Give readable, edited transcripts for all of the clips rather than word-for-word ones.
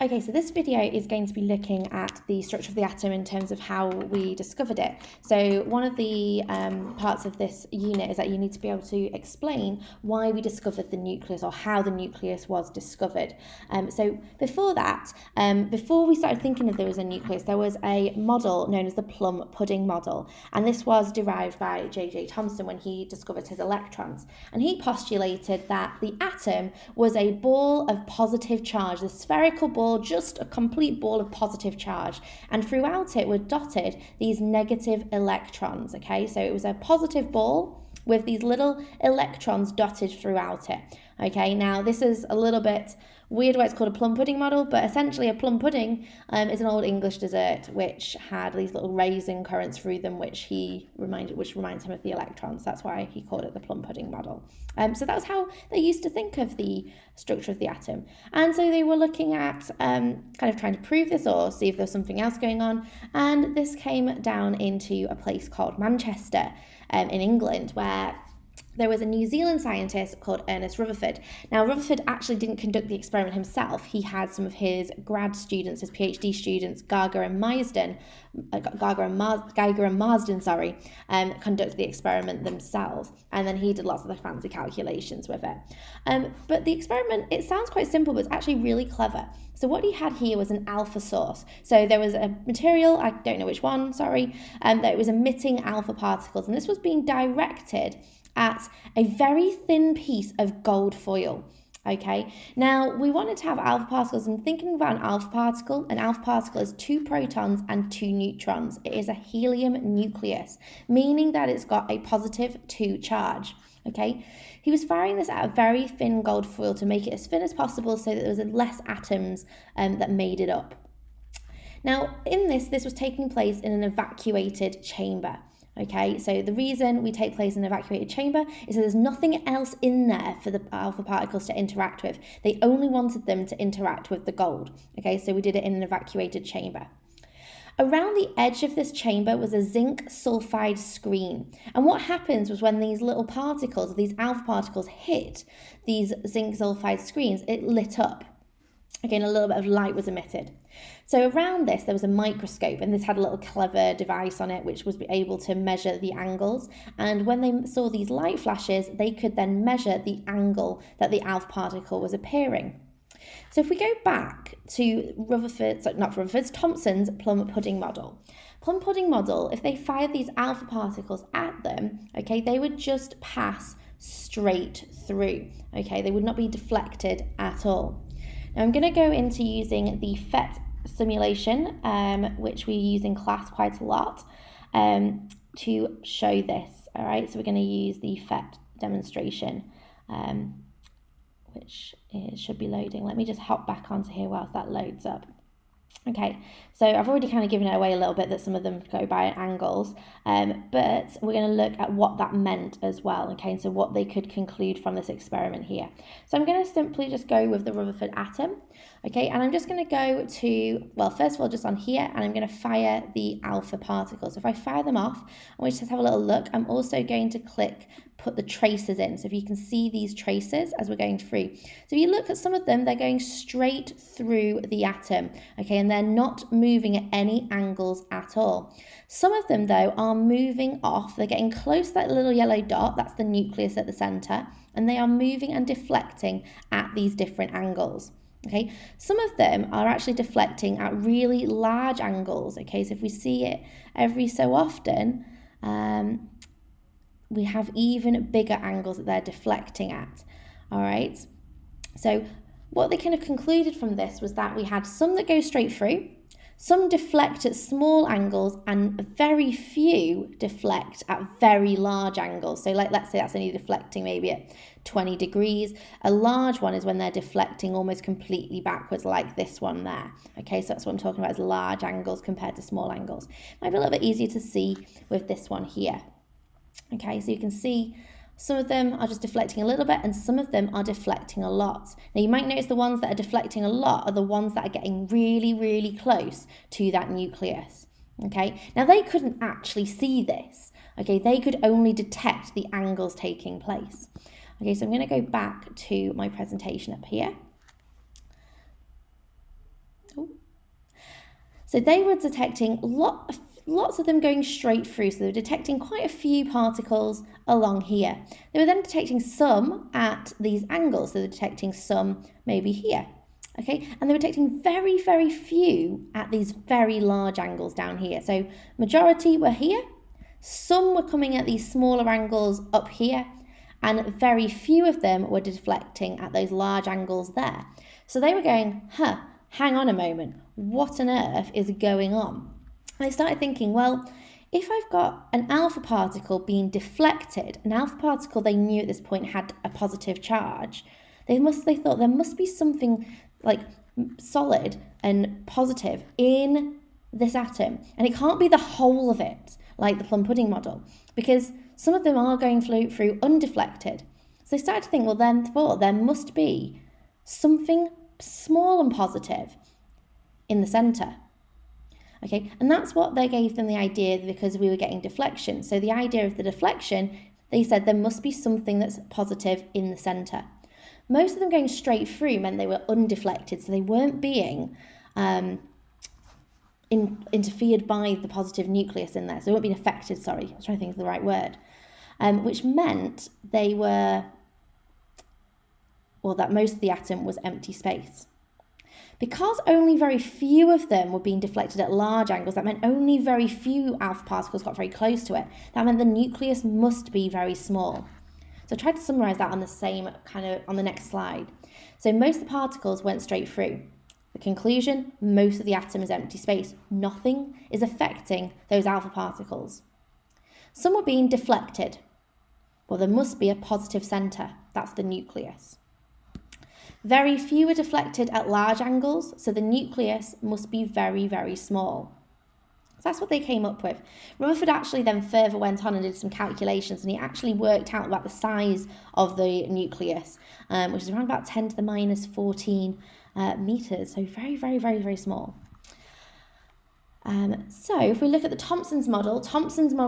Okay, so this video is going to be looking at the structure of the atom in terms of how we discovered it. So one of the parts of this unit is that you need to be able to explain why we discovered the nucleus or how the nucleus was discovered. So before that, before we started thinking that there was a nucleus, there was a model known as the plum pudding model. And this was derived by J.J. Thomson when he discovered his electrons. And he postulated that the atom was a ball of positive charge, the spherical ball, just a complete ball of positive charge, and throughout it were dotted these negative electrons. Okay, so it was a positive ball with these little electrons dotted throughout it. Okay, now this is a little bit weird why it's called a plum pudding model, but essentially a plum pudding is an old English dessert which had these little raisin currents through them, which reminds him of the electrons. That's why he called it the plum pudding model. So that was how they used to think of the structure of the atom. And so they were looking at kind of trying to prove this or see if there was something else going on. And this came down into a place called Manchester in England, where there was a New Zealand scientist called Ernest Rutherford. Now, Rutherford actually didn't conduct the experiment himself. He had some of his grad students, his PhD students, Geiger and Marsden, conduct the experiment themselves. And then he did lots of the fancy calculations with it. But the experiment, it sounds quite simple, but it's actually really clever. So what he had here was an alpha source. So there was a material, I don't know which one, that was emitting alpha particles. And this was being directed at a very thin piece of gold foil. Okay, now we wanted to have alpha particles, and thinking about an alpha particle is 2 protons and 2 neutrons. It is a helium nucleus, meaning that it's got a positive 2 charge. Okay, he was firing this at a very thin gold foil to make it as thin as possible so that there was less atoms that made it up. Now, in this was taking place in an evacuated chamber. Okay, so the reason we take place in an evacuated chamber is that there's nothing else in there for the alpha particles to interact with. They only wanted them to interact with the gold. Okay, so we did it in an evacuated chamber. Around the edge of this chamber was a zinc sulfide screen. And what happens was when these little particles, these alpha particles, hit these zinc sulfide screens, it lit up. Again, a little bit of light was emitted. So around this, there was a microscope, and this had a little clever device on it which was able to measure the angles. And when they saw these light flashes, they could then measure the angle that the alpha particle was appearing. So if we go back to Thomson's plum pudding model. Plum pudding model, if they fired these alpha particles at them, okay, they would just pass straight through. Okay, they would not be deflected at all. Now I'm going to go into using the PhET simulation, which we use in class quite a lot, to show this. All right, so we're going to use the PhET demonstration, which should be loading. Let me just hop back onto here whilst that loads up. Okay, so I've already kind of given it away a little bit that some of them go by angles, but we're going to look at what that meant as well, okay, so what they could conclude from this experiment here. So I'm going to simply just go with the Rutherford atom, okay, and I'm just going to go to, well, first of all, just on here, and I'm going to fire the alpha particles. So if I fire them off, and we just have a little look, I'm also going to put the traces in. So if you can see these traces as we're going through. So if you look at some of them, they're going straight through the atom, okay, and they're not moving at any angles at all. Some of them, though, are moving off. They're getting close to that little yellow dot, that's the nucleus at the center, and they are moving and deflecting at these different angles. Okay, some of them are actually deflecting at really large angles. Okay, so if we see it every so often, we have even bigger angles that they're deflecting at. All right, so what they kind of concluded from this was that we had some that go straight through, some deflect at small angles, and very few deflect at very large angles. So like, let's say that's only deflecting maybe at 20 degrees. A large one is when they're deflecting almost completely backwards, like this one there. Okay, so that's what I'm talking about, is large angles compared to small angles. Might be a little bit easier to see with this one here. Okay, so you can see some of them are just deflecting a little bit, and some of them are deflecting a lot. Now you might notice the ones that are deflecting a lot are the ones that are getting really, really close to that nucleus. Okay, now they couldn't actually see this. Okay, they could only detect the angles taking place. Okay, so I'm going to go back to my presentation up here. So they were detecting lots of them going straight through. So they were detecting quite a few particles along here. They were then detecting some at these angles. So they were detecting some maybe here. Okay, and they were detecting very, very few at these very large angles down here. So majority were here. Some were coming at these smaller angles up here, and very few of them were deflecting at those large angles there. So they were going, hang on a moment, what on earth is going on? And they started thinking, well, if I've got an alpha particle being deflected, an alpha particle they knew at this point had a positive charge, they thought there must be something like solid and positive in this atom. And it can't be the whole of it, like the plum pudding model, because some of them are going through undeflected. So they started to think, well, then there must be something small and positive in the centre. Okay, and that's what they gave them the idea, because we were getting deflection. So the idea of the deflection, they said there must be something that's positive in the centre. Most of them going straight through meant they were undeflected, so they weren't being interfered by the positive nucleus in there. So they weren't being affected, sorry, I was trying to think of the right word. Which meant they were, well, that most of the atom was empty space. Because only very few of them were being deflected at large angles, that meant only very few alpha particles got very close to it. That meant the nucleus must be very small. So I tried to summarise that on the same on the next slide. So most of the particles went straight through. The conclusion, most of the atom is empty space. Nothing is affecting those alpha particles. Some were being deflected. Well, there must be a positive centre. That's the nucleus. Very few are deflected at large angles, so the nucleus must be very, very small. So that's what they came up with. Rutherford actually then further went on and did some calculations, and he actually worked out about the size of the nucleus, which is around about 10 to the minus 14 metres, so very, very, very, very small. So if we look at the Thomson's model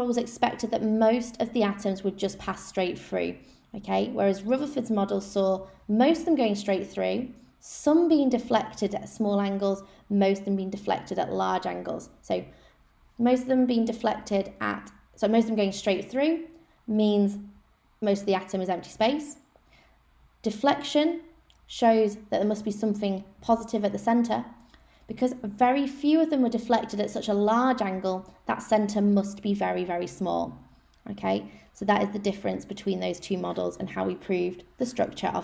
was expected that most of the atoms would just pass straight through. Okay, whereas Rutherford's model saw most of them going straight through, some being deflected at small angles, most of them being deflected at large angles. So most of them going straight through means most of the atom is empty space. Deflection shows that there must be something positive at the centre. Because very few of them were deflected at such a large angle, that centre must be very, very small. Okay, so that is the difference between those two models and how we proved the structure of the